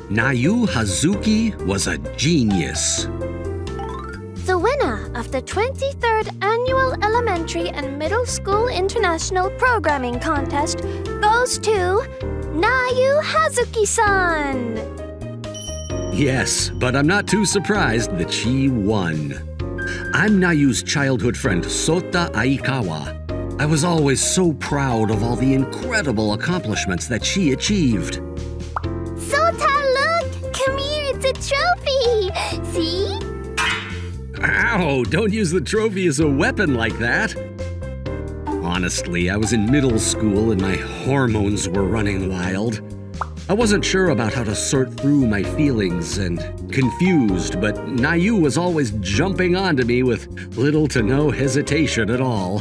Nayu Hazuki was a genius. The winner of the 23rd Annual Elementary and Middle School International Programming Contest goes to Nayu Hazuki-san. Yes, but I'm not too surprised that she won. I'm Nayu's childhood friend, Sota Aikawa. I was always so proud of all the incredible accomplishments that she achieved. Sota, look! Come here, it's a trophy! See? Ow, don't use the trophy as a weapon like that. Honestly, I was in middle school and my hormones were running wild. I wasn't sure about how to sort through my feelings and confused, but Nayu was always jumping onto me with little to no hesitation at all.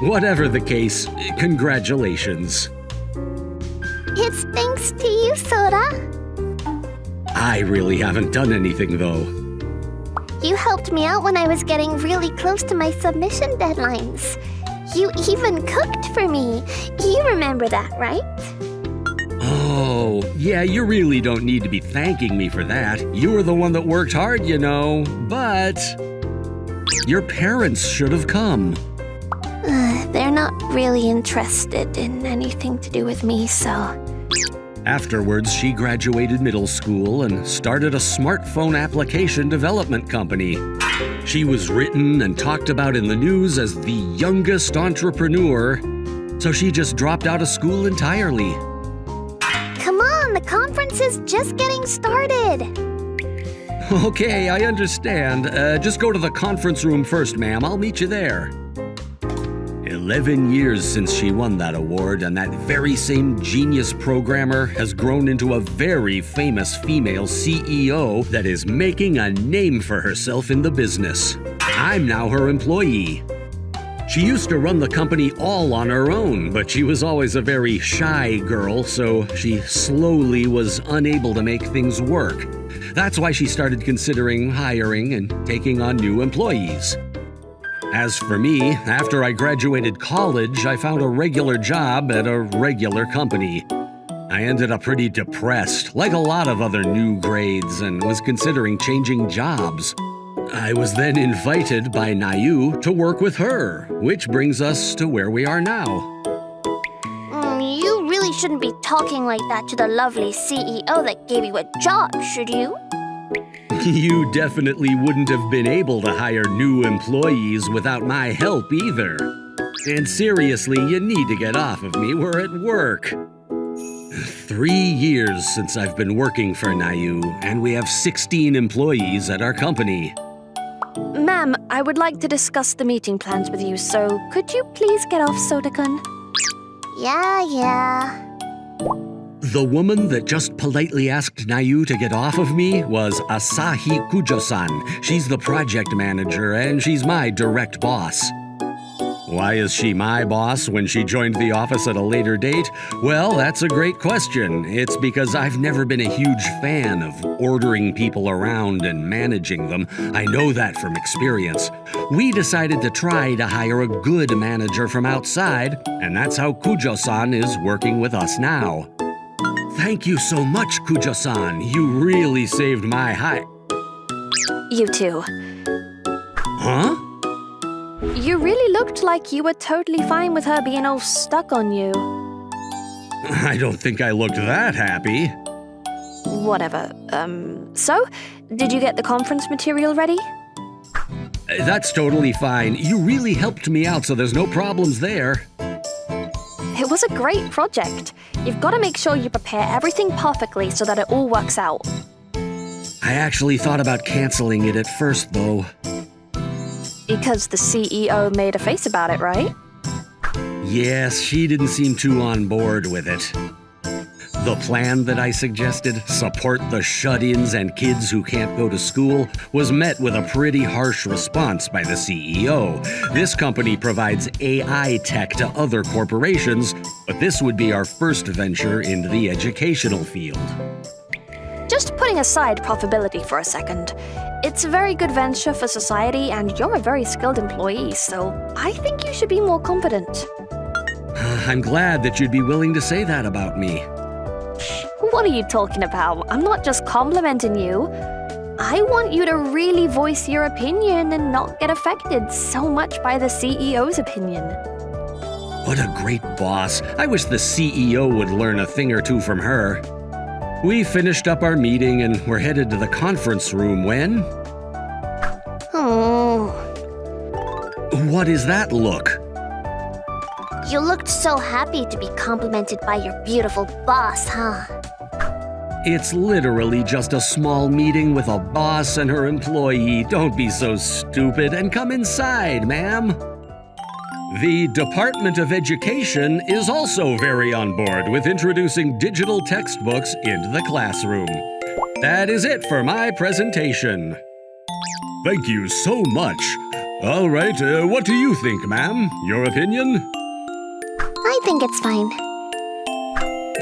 Whatever the case, congratulations. It's thanks to you, Sota. I really haven't done anything, though. You helped me out when I was getting really close to my submission deadlines. You even cooked for me. You remember that, right? Oh, yeah, you really don't need to be thanking me for that. You were the one that worked hard, you know, but your parents should have come. They're not really interested in anything to do with me, so... Afterwards, she graduated middle school and started a smartphone application development company. She was written and talked about in the news as the youngest entrepreneur, so she just dropped out of school entirely. Come on, the conference is just getting started. Okay, I understand. Just go to the conference room first, ma'am. I'll meet you there. 11 years since she won that award, and that very same genius programmer has grown into a very famous female CEO that is making a name for herself in the business. I'm now her employee. She used to run the company all on her own, but she was always a very shy girl, so she slowly was unable to make things work. That's why she started considering hiring and taking on new employees. As for me, after I graduated college, I found a regular job at a regular company. I ended up pretty depressed, like a lot of other new grades, and was considering changing jobs. I was then invited by Nayu to work with her, which brings us to where we are now. You really shouldn't be talking like that to the lovely CEO that gave you a job, should you? You definitely wouldn't have been able to hire new employees without my help either. And seriously, you need to get off of me. We're at work. 3 years since I've been working for Nayu, and we have 16 employees at our company. Ma'am, I would like to discuss the meeting plans with you, so could you please get off, Sota-kun? Yeah. The woman that just politely asked Nayu to get off of me was Asahi Kujo-san. She's the project manager, and she's my direct boss. Why is she my boss when she joined the office at a later date? Well, that's a great question. It's because I've never been a huge fan of ordering people around and managing them. I know that from experience. We decided to try to hire a good manager from outside, and that's how Kujo-san is working with us now. Thank you so much, Kujo-san. You really saved my hide. You too. Huh? You really looked like you were totally fine with her being all stuck on you. I don't think I looked that happy. Whatever. So? Did you get the conference material ready? That's totally fine. You really helped me out, so there's no problems there. It was a great project. You've got to make sure you prepare everything perfectly so that it all works out. I actually thought about canceling it at first, though. Because the CEO made a face about it, right? Yes, she didn't seem too on board with it. The plan that I suggested, support the shut-ins and kids who can't go to school, was met with a pretty harsh response by the CEO. This company provides AI tech to other corporations, but this would be our first venture into the educational field. Just putting aside profitability for a second, it's a very good venture for society and you're a very skilled employee, so I think you should be more confident. I'm glad that you'd be willing to say that about me. what are you talking about? I'm not just complimenting you. I want you to really voice your opinion and not get affected so much by the CEO's opinion. What a great boss. I wish the CEO would learn a thing or two from her. We finished up our meeting and were headed to the conference room when... Oh, What is that look? you looked so happy to be complimented by your beautiful boss, huh? It's literally just a small meeting with a boss and her employee. Don't be so stupid and come inside, ma'am. The Department of Education is also very on board with introducing digital textbooks into the classroom. That is it for my presentation. Thank you so much. All right, what do you think, ma'am? Your opinion? I think it's fine.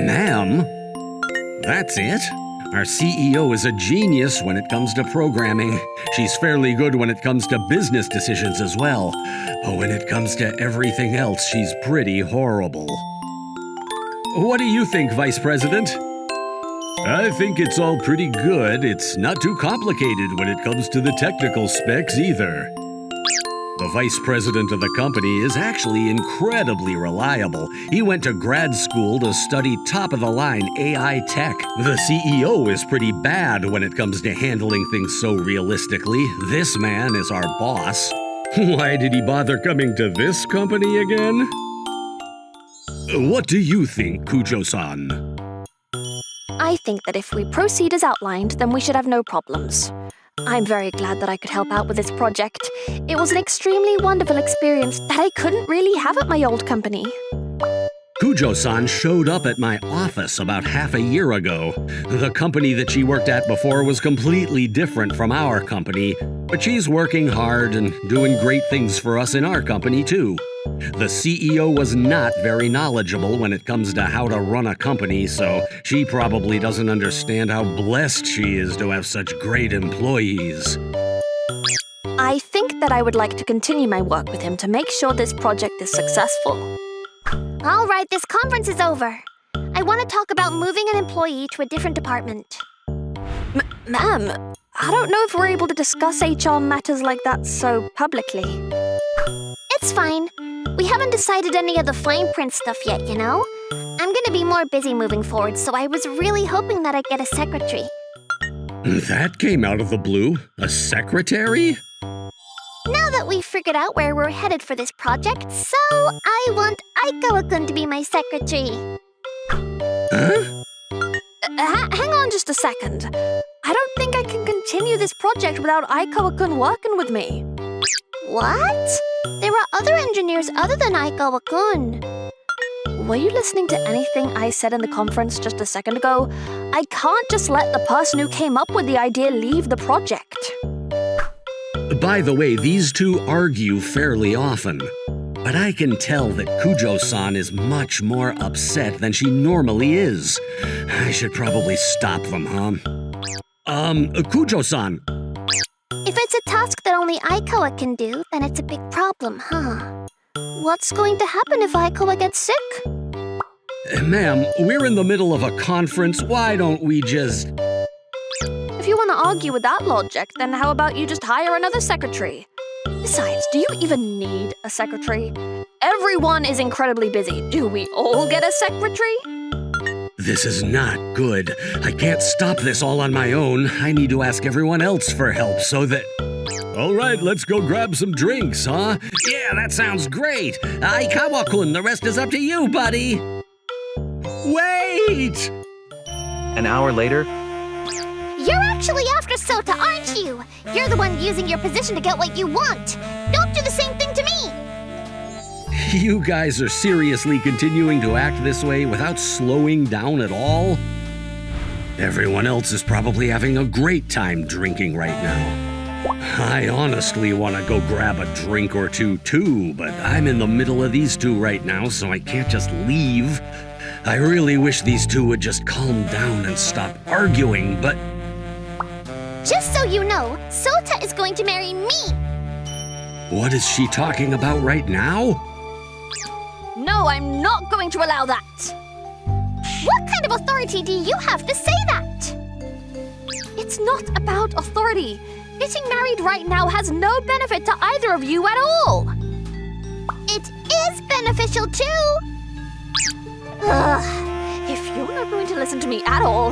Ma'am? That's it? Our CEO is a genius when it comes to programming. She's fairly good when it comes to business decisions as well. But when it comes to everything else, she's pretty horrible. What do you think, Vice President? I think it's all pretty good. It's not too complicated when it comes to the technical specs either. The vice president of the company is actually incredibly reliable. He went to grad school to study top-of-the-line AI tech. The CEO is pretty bad when it comes to handling things so realistically. This man is our boss. Why did he bother coming to this company again? What do you think, Kujo-san? I think that if we proceed as outlined, then we should have no problems. I'm very glad that I could help out with this project. It was an extremely wonderful experience that I couldn't really have at my old company. Kujo-san showed up at my office about half a year ago. The company that she worked at before was completely different from our company, but she's working hard and doing great things for us in our company too. The CEO was not very knowledgeable when it comes to how to run a company, so she probably doesn't understand how blessed she is to have such great employees. I think that I would like to continue my work with him to make sure this project is successful. All right, this conference is over. I want to talk about moving an employee to a different department. Ma'am, I don't know if we're able to discuss HR matters like that so publicly. It's fine. We haven't decided any of the fine print stuff yet, you know? I'm gonna be more busy moving forward, so I was really hoping that I'd get a secretary. That came out of the blue. A secretary? Now that we've figured out where we're headed for this project, so I want Aikawa-kun to be my secretary. Huh? Hang on just a second. I don't think I can continue this project without Aikawa-kun working with me. What? There are other engineers other than Aikawa-kun. Were you listening to anything I said in the conference just a second ago? I can't just let the person who came up with the idea leave the project. By the way, these two argue fairly often. But I can tell that Kujo-san is much more upset than she normally is. I should probably stop them, huh? Kujo-san. If it's a task that only Aikawa can do, then it's a big problem, huh? What's going to happen if Aikawa gets sick? Ma'am, we're in the middle of a conference. Why don't we just... If you want to argue with that logic, then how about you just hire another secretary? Besides, do you even need a secretary? Everyone is incredibly busy. Do we all get a secretary? This is not good. I can't stop this all on my own. I need to ask everyone else for help so that... All right, let's go grab some drinks, huh? Yeah, that sounds great. Aikawa-kun, the rest is up to you, buddy. Wait! An hour later, You're actually after Sota, aren't you? You're the one using your position to get what you want. Don't do the same thing to me. You guys are seriously continuing to act this way without slowing down at all? Everyone else is probably having a great time drinking right now. I honestly want to go grab a drink or two too, but I'm in the middle of these two right now, so I can't just leave. I really wish these two would just calm down and stop arguing, but... Just so you know, Sota is going to marry me. What is she talking about right now? No, I'm not going to allow that. What kind of authority do you have to say that? It's not about authority. Getting married right now has no benefit to either of you at all. It is beneficial too. Ugh, if you're not going to listen to me at all,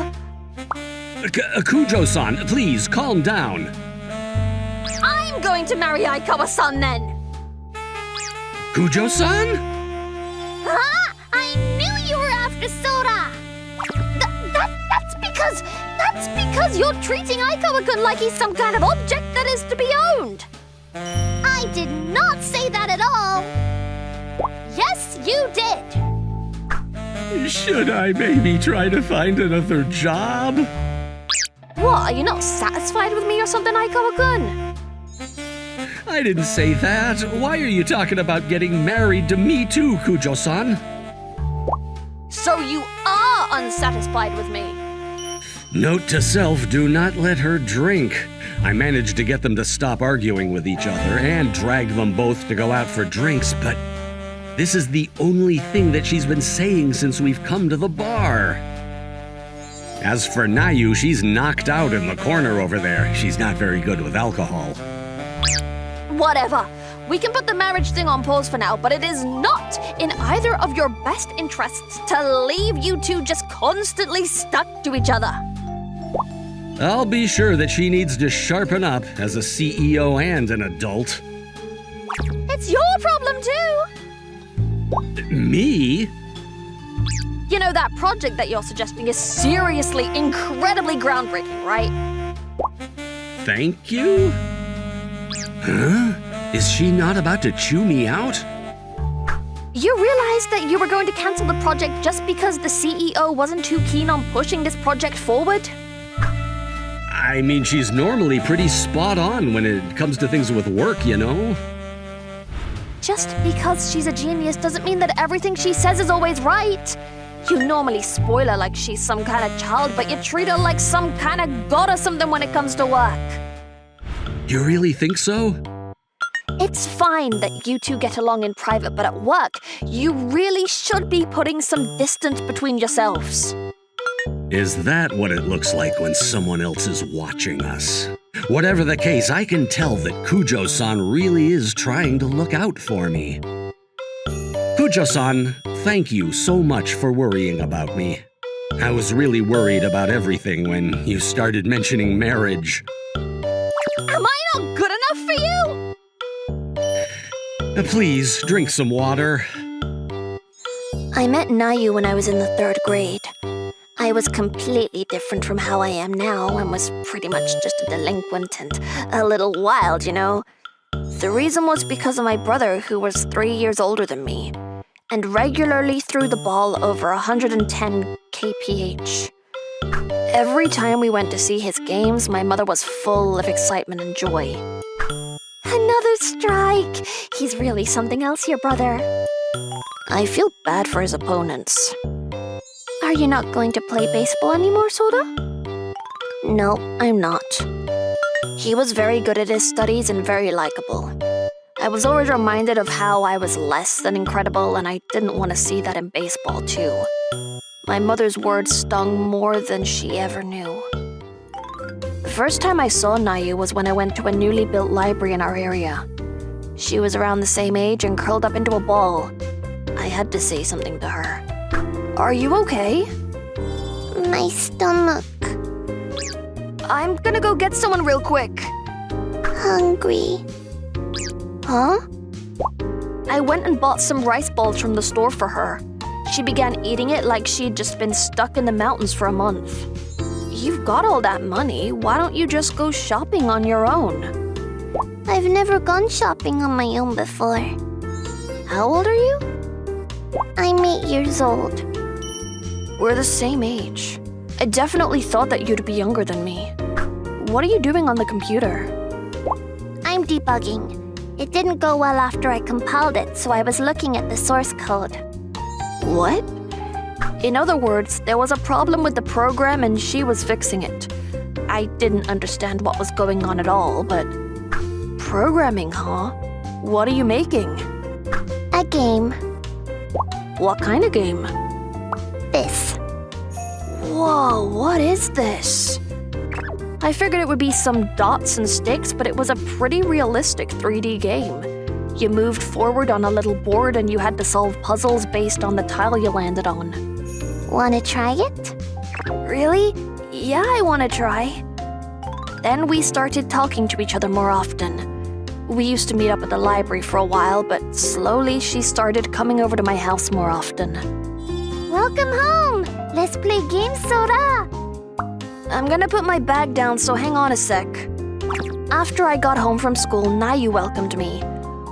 Kujo-san, please calm down. I'm going to marry Aikawa-san then. Kujo-san? Huh? I knew you were after Sora. That's because you're treating Aikawa-kun like he's some kind of object that is to be owned. I did not say that at all. Yes, you did. Should I maybe try to find another job? What, are you not satisfied with me or something, Aikawa-kun? I didn't say that. Why are you talking about getting married to me too, Kujo-san? So you are unsatisfied with me. Note to self, do not let her drink. I managed to get them to stop arguing with each other and drag them both to go out for drinks, but this is the only thing that she's been saying since we've come to the bar. As for Nayu, she's knocked out in the corner over there. She's not very good with alcohol. Whatever. We can put the marriage thing on pause for now, but it is not in either of your best interests to leave you two just constantly stuck to each other. I'll be sure that she needs to sharpen up as a CEO and an adult. It's your problem too. Me? You know, that project that you're suggesting is seriously incredibly groundbreaking, right? Thank you? Huh? Is she not about to chew me out? You realized that you were going to cancel the project just because the CEO wasn't too keen on pushing this project forward? I mean, she's normally pretty spot on when it comes to things with work, you know? Just because she's a genius doesn't mean that everything she says is always right. You normally spoil her like she's some kind of child, but you treat her like some kind of god or something when it comes to work. You really think so? It's fine that you two get along in private, but at work, you really should be putting some distance between yourselves. Is that what it looks like when someone else is watching us? Whatever the case, I can tell that Kujo-san really is trying to look out for me. Kujo-san, thank you so much for worrying about me. I was really worried about everything when you started mentioning marriage. Am I not good enough for you? Please, drink some water. I met Nayu when I was in the 3rd grade. I was completely different from how I am now and was pretty much just a delinquent and a little wild, you know. The reason was because of my brother, who was 3 years older than me, and regularly threw the ball over 110 kph. Every time we went to see his games, my mother was full of excitement and joy. Another strike! He's really something else, your brother. I feel bad for his opponents. Are you not going to play baseball anymore, Soda? No, I'm not. He was very good at his studies and very likable. I was always reminded of how I was less than incredible, and I didn't want to see that in baseball, too. My mother's words stung more than she ever knew. The first time I saw Nayu was when I went to a newly built library in our area. She was around the same age and curled up into a ball. I had to say something to her. Are you okay? My stomach. I'm gonna go get someone real quick. Hungry. Huh? I went and bought some rice balls from the store for her. She began eating it like she'd just been stuck in the mountains for a month. You've got all that money. Why don't you just go shopping on your own? I've never gone shopping on my own before. How old are you? I'm 8 years old. We're the same age. I definitely thought that you'd be younger than me. What are you doing on the computer? I'm debugging. It didn't go well after I compiled it, so I was looking at the source code. What? In other words, there was a problem with the program and she was fixing it. I didn't understand what was going on at all, but... Programming, huh? What are you making? A game. What kind of game? This. Whoa, what is this? I figured it would be some dots and sticks, but it was a pretty realistic 3D game. You moved forward on a little board and you had to solve puzzles based on the tile you landed on. Wanna try it? Really? Yeah, I want to try. Then we started talking to each other more often. We used to meet up at the library for a while, but slowly she started coming over to my house more often. Welcome home! Let's play games, Sora! I'm gonna put my bag down, so hang on a sec. After I got home from school, Nayu welcomed me.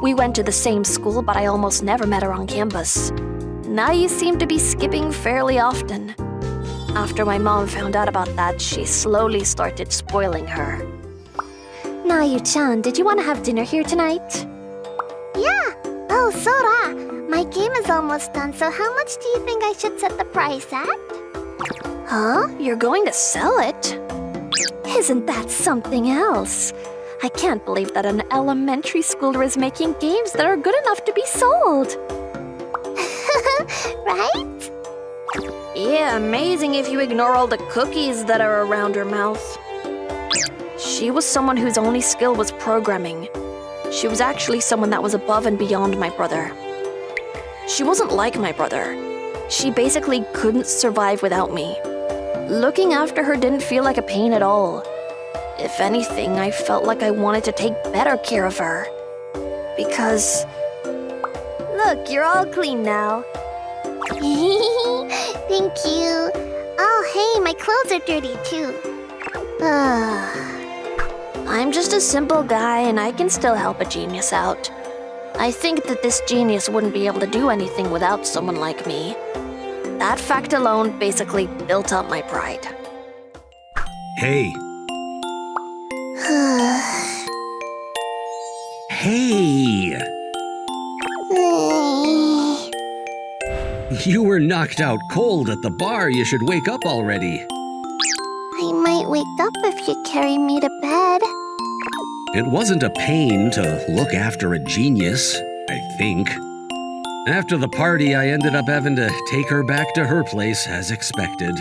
We went to the same school, but I almost never met her on campus. Nayu seemed to be skipping fairly often. After my mom found out about that, she slowly started spoiling her. Nayu-chan, did you want to have dinner here tonight? Yeah! Oh, Sora! My game is almost done, so how much do you think I should set the price at? Huh? You're going to sell it? Isn't that something else? I can't believe that an elementary schooler is making games that are good enough to be sold. Right? Yeah, amazing if you ignore all the cookies that are around her mouth. She was someone whose only skill was programming. She was actually someone that was above and beyond my brother. She wasn't like my brother. She basically couldn't survive without me. Looking after her didn't feel like a pain at all. If anything, I felt like I wanted to take better care of her. Because... Look, you're all clean now. Thank you. Oh, hey, my clothes are dirty too. I'm just a simple guy and I can still help a genius out. I think that this genius wouldn't be able to do anything without someone like me. That fact alone basically built up my pride. Hey. Hey! You were knocked out cold at the bar. You should wake up already. I might wake up if you carry me to bed. It wasn't a pain to look after a genius, I think. After the party, I ended up having to take her back to her place as expected.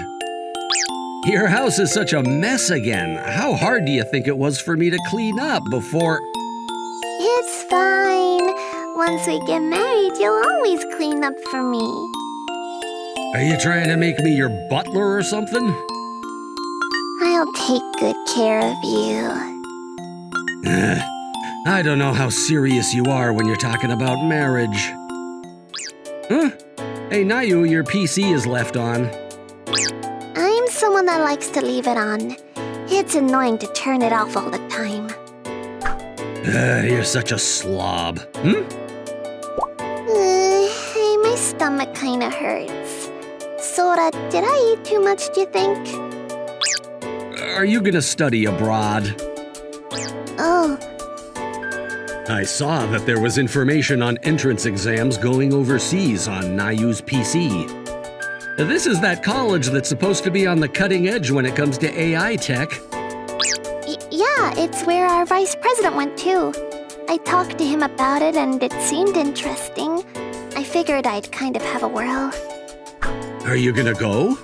Your house is such a mess again. How hard do you think it was for me to clean up before... It's fine. Once we get married, you'll always clean up for me. Are you trying to make me your butler or something? I'll take good care of you. I don't know how serious you are when you're talking about marriage. Huh? Hey, Nayu, your PC is left on. I'm someone that likes to leave it on. It's annoying to turn it off all the time. You're such a slob. Hey, my stomach kinda hurts. Sora, did I eat too much, do you think? Are you gonna study abroad? Oh, I saw that there was information on entrance exams going overseas on Nayu's PC. This is that college that's supposed to be on the cutting edge when it comes to AI tech. Yeah, it's where our vice president went too. I talked to him about it and it seemed interesting. I figured I'd kind of have a whirl. Are you gonna go?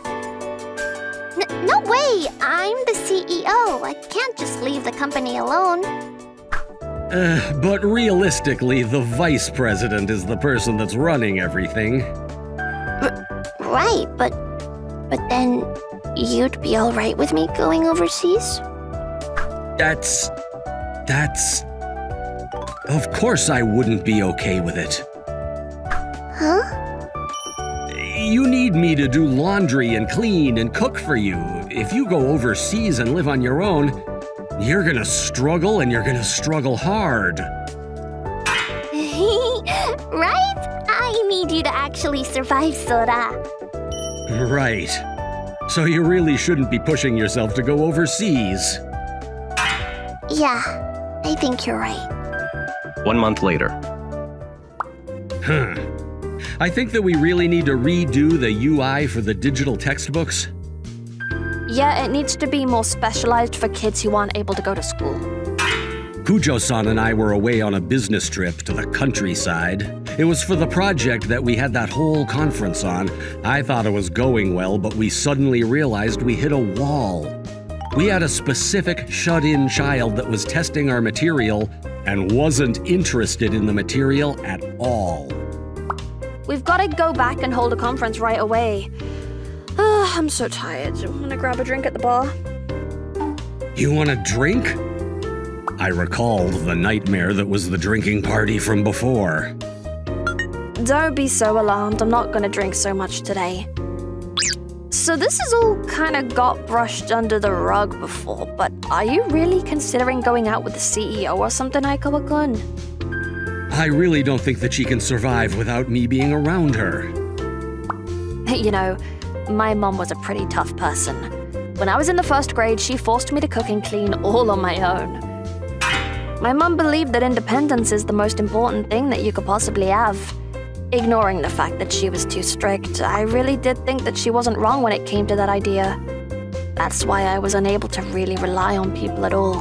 No way! I'm the CEO. I can't just leave the company alone. But realistically, the vice president is the person that's running everything. Right, but then you'd be all right with me going overseas? That's... Of course I wouldn't be okay with it. Huh? You need me to do laundry and clean and cook for you. If you go overseas and live on your own, you're gonna struggle and you're gonna struggle hard. Right? I need you to actually survive, Sora. Right. So you really shouldn't be pushing yourself to go overseas. Yeah, I think you're right. 1 month later. I think that we really need to redo the UI for the digital textbooks. Yeah, it needs to be more specialized for kids who aren't able to go to school. Kujo-san and I were away on a business trip to the countryside. It was for the project that we had that whole conference on. I thought it was going well, but we suddenly realized we hit a wall. We had a specific shut-in child that was testing our material and wasn't interested in the material at all. We've got to go back and hold a conference right away. I'm so tired. I'm gonna grab a drink at the bar. You want a drink? I recalled the nightmare that was the drinking party from before. Don't be so alarmed. I'm not gonna drink so much today. So this has all kind of got brushed under the rug before, but are you really considering going out with the CEO or something, Aikawa-kun? I really don't think that she can survive without me being around her. You know, my mom was a pretty tough person. When I was in the first grade, she forced me to cook and clean all on my own. My mom believed that independence is the most important thing that you could possibly have. Ignoring the fact that she was too strict, I really did think that she wasn't wrong when it came to that idea. That's why I was unable to really rely on people at all.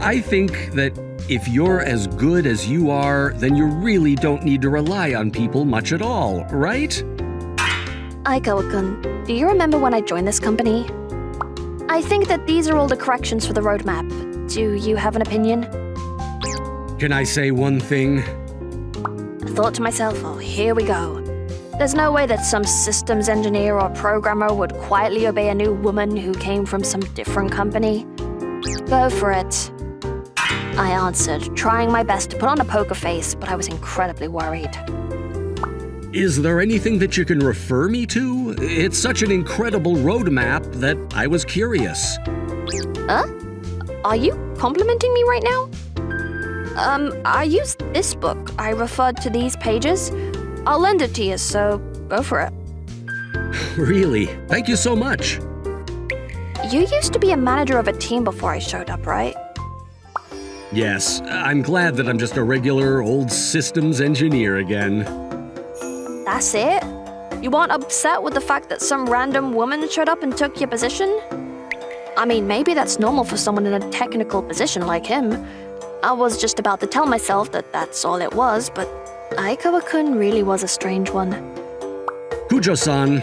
I think that if you're as good as you are, then you really don't need to rely on people much at all, right? Aikawa-kun, do you remember when I joined this company? I think that these are all the corrections for the roadmap. Do you have an opinion? Can I say one thing? I thought to myself, oh, here we go. There's no way that some systems engineer or programmer would quietly obey a new woman who came from some different company. Go for it. I answered, trying my best to put on a poker face, but I was incredibly worried. Is there anything that you can refer me to? It's such an incredible roadmap that I was curious. Huh? Are you complimenting me right now? I used this book. I referred to these pages. I'll lend it to you, so go for it. Really? Thank you so much. You used to be a manager of a team before I showed up, right? Yes, I'm glad that I'm just a regular old systems engineer again. That's it? You aren't upset with the fact that some random woman showed up and took your position? I mean, maybe that's normal for someone in a technical position like him. I was just about to tell myself that that's all it was, but Aikawa-kun really was a strange one. Kujo-san,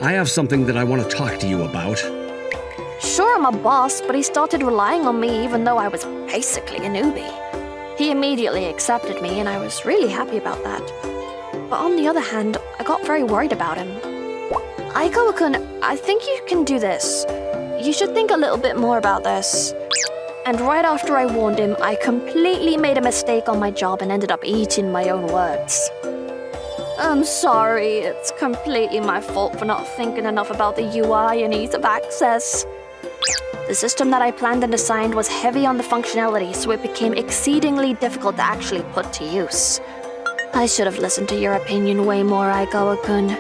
I have something that I want to talk to you about. Sure, I'm a boss, but he started relying on me even though I was basically a newbie. He immediately accepted me, and I was really happy about that. But on the other hand, I got very worried about him. Aikawa-kun, I think you can do this. You should think a little bit more about this. And right after I warned him, I completely made a mistake on my job and ended up eating my own words. I'm sorry, it's completely my fault for not thinking enough about the UI and ease of access. The system that I planned and designed was heavy on the functionality, so it became exceedingly difficult to actually put to use. I should have listened to your opinion way more, Aikawa-kun.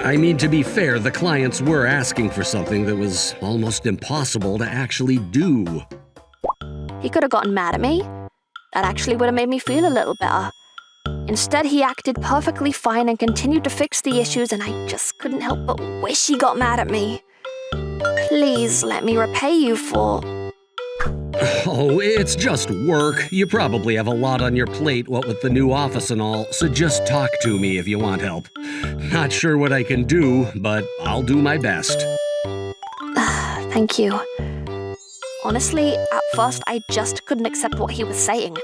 I mean, to be fair, the clients were asking for something that was almost impossible to actually do. He could have gotten mad at me. That actually would have made me feel a little better. Instead, he acted perfectly fine and continued to fix the issues, and I just couldn't help but wish he got mad at me. Please let me repay you for... Oh, it's just work. You probably have a lot on your plate, what with the new office and all, so just talk to me if you want help. Not sure what I can do, but I'll do my best. Thank you. Honestly, at first I just couldn't accept what he was saying.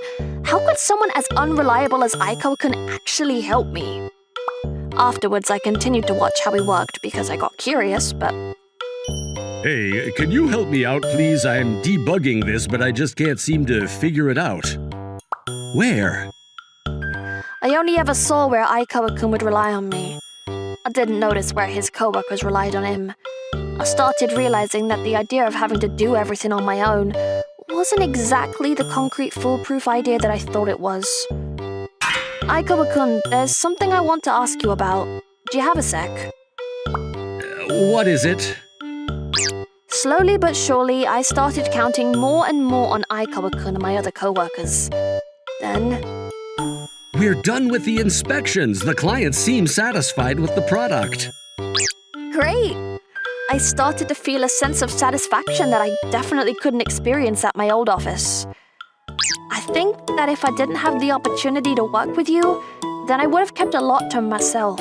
How could someone as unreliable as Aikawa-kun actually help me? Afterwards, I continued to watch how he worked because I got curious, but... Hey, can you help me out, please? I'm debugging this, but I just can't seem to figure it out. Where? I only ever saw where Aikawa-kun would rely on me. I didn't notice where his coworkers relied on him. I started realizing that the idea of having to do everything on my own wasn't exactly the concrete foolproof idea that I thought it was. Aikawa-kun, there's something I want to ask you about. Do you have a sec? What is it? Slowly but surely, I started counting more and more on Aikawa-kun and my other coworkers. Then... We're done with the inspections. The clients seem satisfied with the product. Great! I started to feel a sense of satisfaction that I definitely couldn't experience at my old office. I think that if I didn't have the opportunity to work with you, then I would have kept a lot to myself.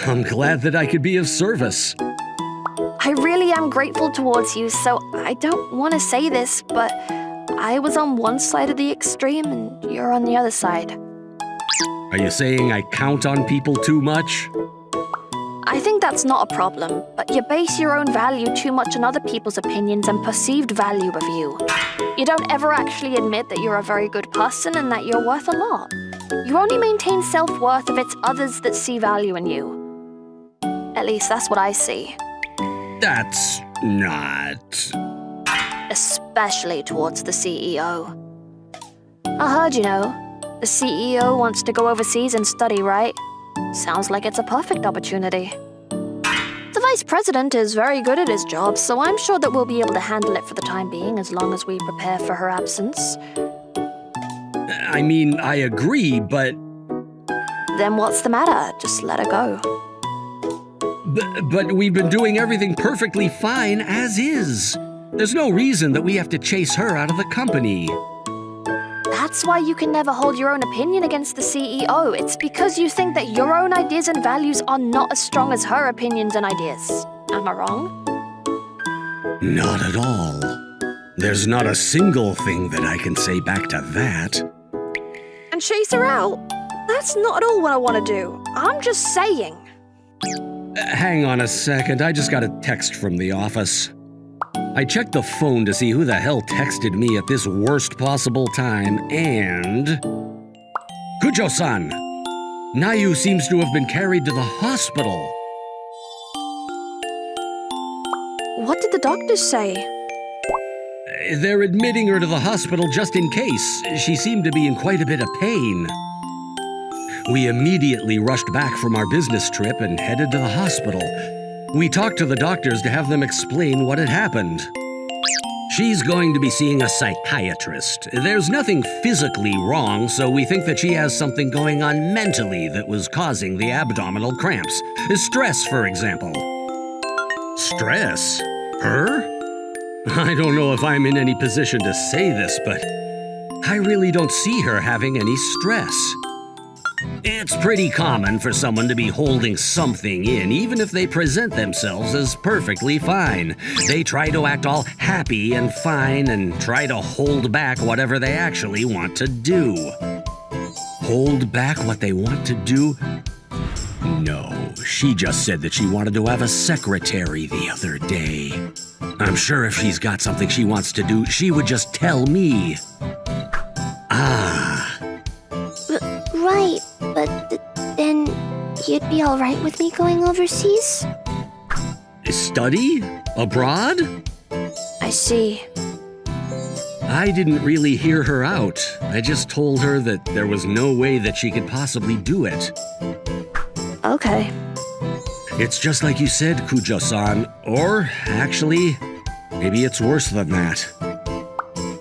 I'm glad that I could be of service. I really am grateful towards you, so I don't want to say this, but I was on one side of the extreme and you're on the other side. Are you saying I count on people too much? I think that's not a problem, but you base your own value too much on other people's opinions and perceived value of you. You don't ever actually admit that you're a very good person and that you're worth a lot. You only maintain self-worth if it's others that see value in you. At least that's what I see. That's not... Especially towards the CEO. I heard, the CEO wants to go overseas and study, right? Sounds like it's a perfect opportunity. The vice president is very good at his job, so I'm sure that we'll be able to handle it for the time being as long as we prepare for her absence. I mean, I agree, but... Then what's the matter? Just let her go. But we've been doing everything perfectly fine as is. There's no reason that we have to chase her out of the company. That's why you can never hold your own opinion against the CEO. It's because you think that your own ideas and values are not as strong as her opinions and ideas. Am I wrong? Not at all. There's not a single thing that I can say back to that. And chase her out? That's not at all what I want to do. I'm just saying. Hang on a second, I just got a text from the office. I checked the phone to see who the hell texted me at this worst possible time, and... Kujo-san! Nayu seems to have been carried to the hospital. What did the doctors say? They're admitting her to the hospital just in case. She seemed to be in quite a bit of pain. We immediately rushed back from our business trip and headed to the hospital. We talked to the doctors to have them explain what had happened. She's going to be seeing a psychiatrist. There's nothing physically wrong, so we think that she has something going on mentally that was causing the abdominal cramps. Stress, for example. Stress? Her? I don't know if I'm in any position to say this, but I really don't see her having any stress. It's pretty common for someone to be holding something in, even if they present themselves as perfectly fine. They try to act all happy and fine and try to hold back whatever they actually want to do. Hold back what they want to do? No, she just said that she wanted to have a secretary the other day. I'm sure if she's got something she wants to do, she would just tell me. Right, but then you'd be alright with me going overseas? Study? Abroad? I see. I didn't really hear her out. I just told her that there was no way that she could possibly do it. Okay. It's just like you said, Kujo-san. Or, actually, maybe it's worse than that.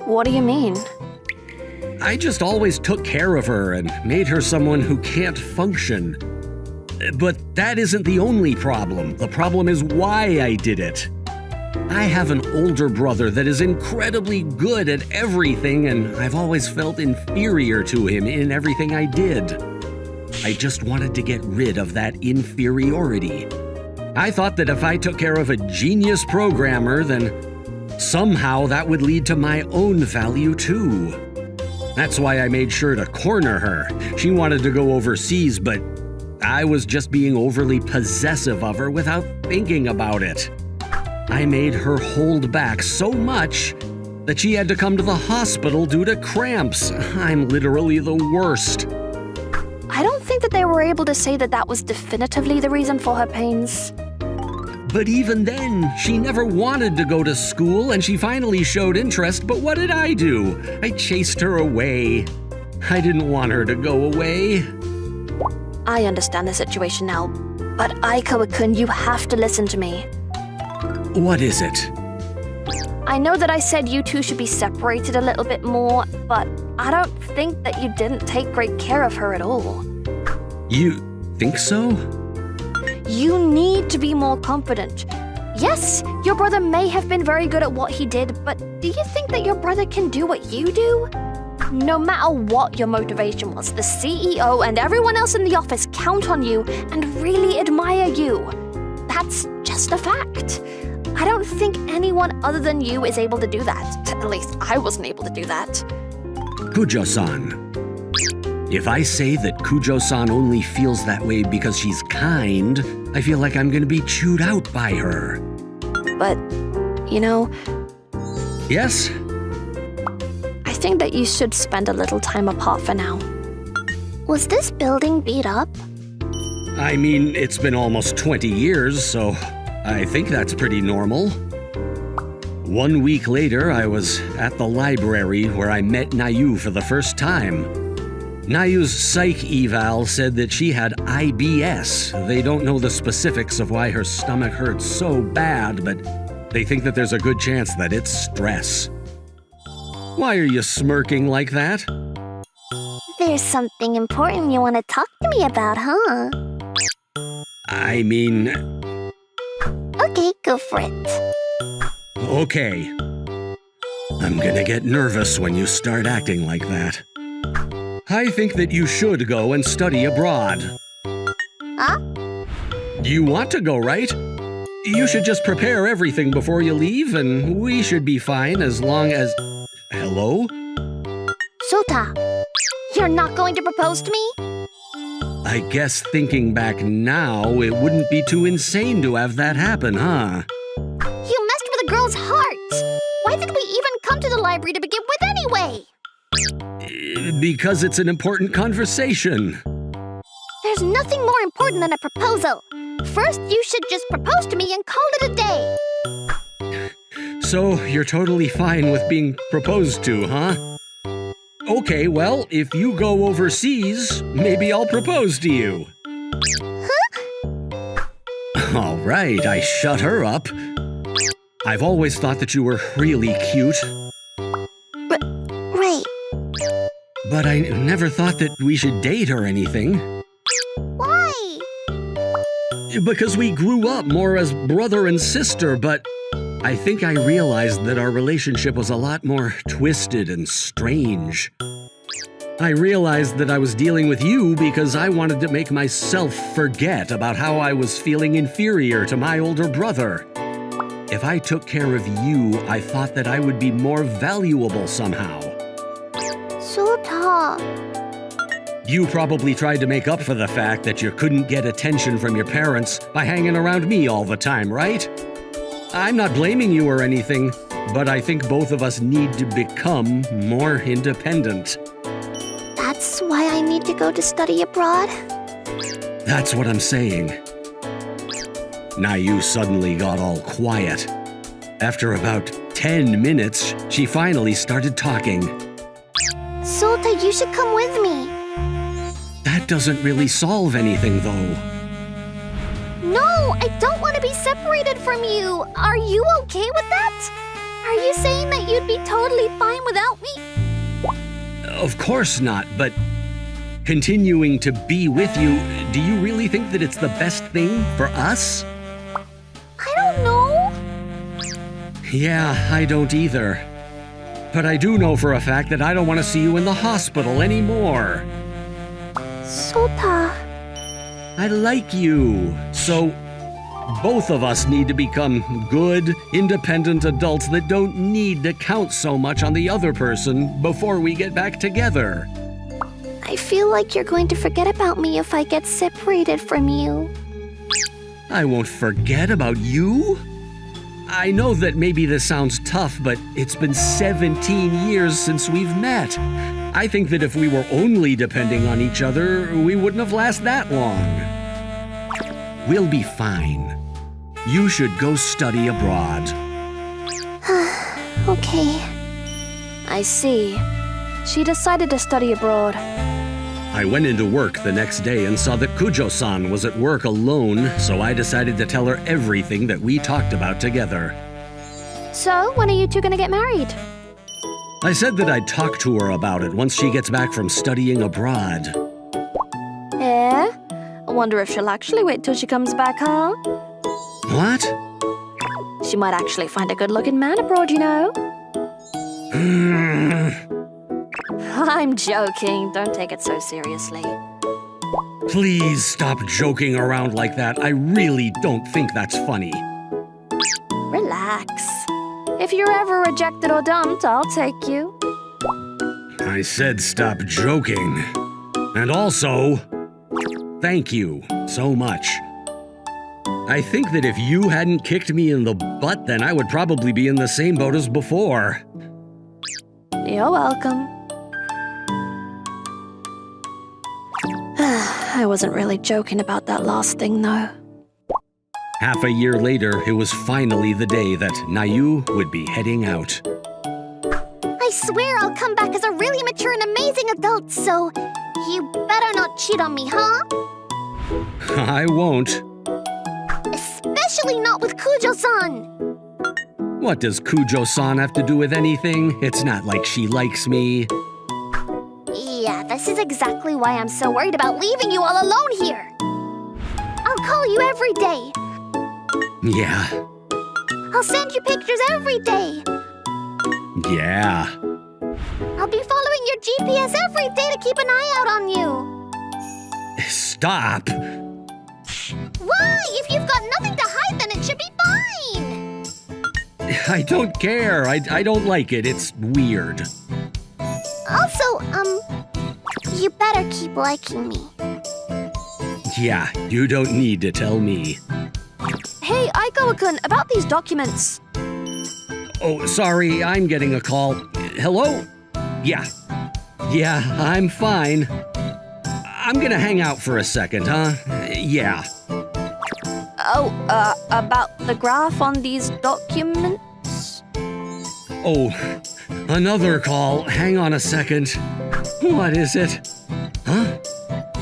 What do you mean? I just always took care of her and made her someone who can't function. But that isn't the only problem. The problem is why I did it. I have an older brother that is incredibly good at everything, and I've always felt inferior to him in everything I did. I just wanted to get rid of that inferiority. I thought that if I took care of a genius programmer, then somehow that would lead to my own value too. That's why I made sure to corner her. She wanted to go overseas, but I was just being overly possessive of her without thinking about it. I made her hold back so much that she had to come to the hospital due to cramps. I'm literally the worst. I don't think that they were able to say that that was definitively the reason for her pains. But even then, she never wanted to go to school, and she finally showed interest, but what did I do? I chased her away. I didn't want her to go away. I understand the situation now, but Aikawa-kun, you have to listen to me. What is it? I know that I said you two should be separated a little bit more, but I don't think that you didn't take great care of her at all. You think so? You need to be more confident. Yes, your brother may have been very good at what he did, but do you think that your brother can do what you do? No matter what your motivation was, the CEO and everyone else in the office count on you and really admire you. That's just a fact. I don't think anyone other than you is able to do that. At least I wasn't able to do that. Kujo-san. If I say that Kujo-san only feels that way because she's kind, I feel like I'm gonna be chewed out by her. But, you know, Yes? I think that you should spend a little time apart for now. Was this building beat up? I mean, it's been almost 20 years, so I think that's pretty normal. 1 week later, I was at the library where I met Nayu for the first time. Nayu's psych eval said that she had IBS. They don't know the specifics of why her stomach hurts so bad, but they think that there's a good chance that it's stress. Why are you smirking like that? There's something important you want to talk to me about, huh? I mean, Okay, go for it. okay. I'm gonna get nervous when you start acting like that. I think that you should go and study abroad. Huh? You want to go, right? You should just prepare everything before you leave, and we should be fine as long as... Hello? Sota, you're not going to propose to me? I guess thinking back now, it wouldn't be too insane to have that happen, huh? You messed with a girl's heart. Why did we even come to the library to begin with anyway? Because it's an important conversation. There's nothing more important than a proposal. First, you should just propose to me and call it a day. So, you're totally fine with being proposed to, huh? Okay, well, if you go overseas, maybe I'll propose to you. All right, I shut her up. I've always thought that you were really cute, Right. but I never thought that we should date or anything. Why? Because we grew up more as brother and sister, but I think I realized that our relationship was a lot more twisted and strange. I realized that I was dealing with you because I wanted to make myself forget about how I was feeling inferior to my older brother. If I took care of you, I thought that I would be more valuable somehow. Sota. You probably tried to make up for the fact that you couldn't get attention from your parents by hanging around me all the time, right? I'm not blaming you or anything, but I think both of us need to become more independent. That's why I need to go to study abroad? That's what I'm saying. Nayu suddenly got all quiet. After about 10 minutes, she finally started talking. Sota, you should come with me. That doesn't really solve anything, though. No, I don't want to be separated from you. Are you okay with that? Are you saying that you'd be totally fine without me? Of course not, but continuing to be with you, do you really think that it's the best thing for us? I don't know. Yeah, I don't either. But I do know for a fact that I don't want to see you in the hospital anymore. Sota. I like you. So, both of us need to become good, independent adults that don't need to count so much on the other person before we get back together. I feel like you're going to forget about me if I get separated from you. I won't forget about you. I know that maybe this sounds tough, but it's been 17 years since we've met. I think that if we were only depending on each other, we wouldn't have lasted that long. We'll be fine. You should go study abroad. Okay. I see. She decided to study abroad. I went into work the next day and saw that Kujo-san was at work alone, so I decided to tell her everything that we talked about together. So, when are you two gonna get married? I said that I'd talk to her about it once she gets back from studying abroad. I wonder if she'll actually wait till she comes back, huh? What? She might actually find a good-looking man abroad, you know. I'm joking. Don't take it so seriously. Please stop joking around like that. I really don't think that's funny. Relax. If you're ever rejected or dumped, I'll take you. I said stop joking. And also, thank you so much. I think that if you hadn't kicked me in the butt, then I would probably be in the same boat as before. You're welcome. I wasn't really joking about that last thing, though. Half a year later, it was finally the day that Nayu would be heading out. I swear I'll come back as a really mature and amazing adult, so you better not cheat on me, huh? I won't. Especially not with Kujo-san. What does Kujo-san have to do with anything? It's not like she likes me. Yeah, this is exactly why I'm so worried about leaving you all alone here. I'll call you every day. Yeah. I'll send you pictures every day. Yeah. I'll be following your GPS every day to keep an eye out on you. Stop. Why? If you've got nothing to hide, then it should be fine. I don't care. I don't like it. It's weird. Also, you better keep liking me. Yeah, you don't need to tell me. Hey, Aikawa-kun, about these documents. Oh, sorry, I'm getting a call. Hello? Yeah. Yeah, I'm fine. I'm gonna hang out for a second, huh? Yeah. Oh, about the graph on these documents? Oh, another call. Hang on a second. What is it? Huh?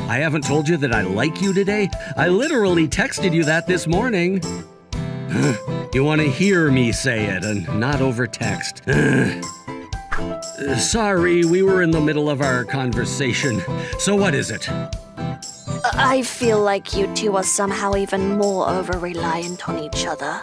I haven't told you that I like you today? I literally texted you that this morning. You want to hear me say it and not over text. Sorry, we were in the middle of our conversation. So what is it? I feel like you two are somehow even more over-reliant on each other.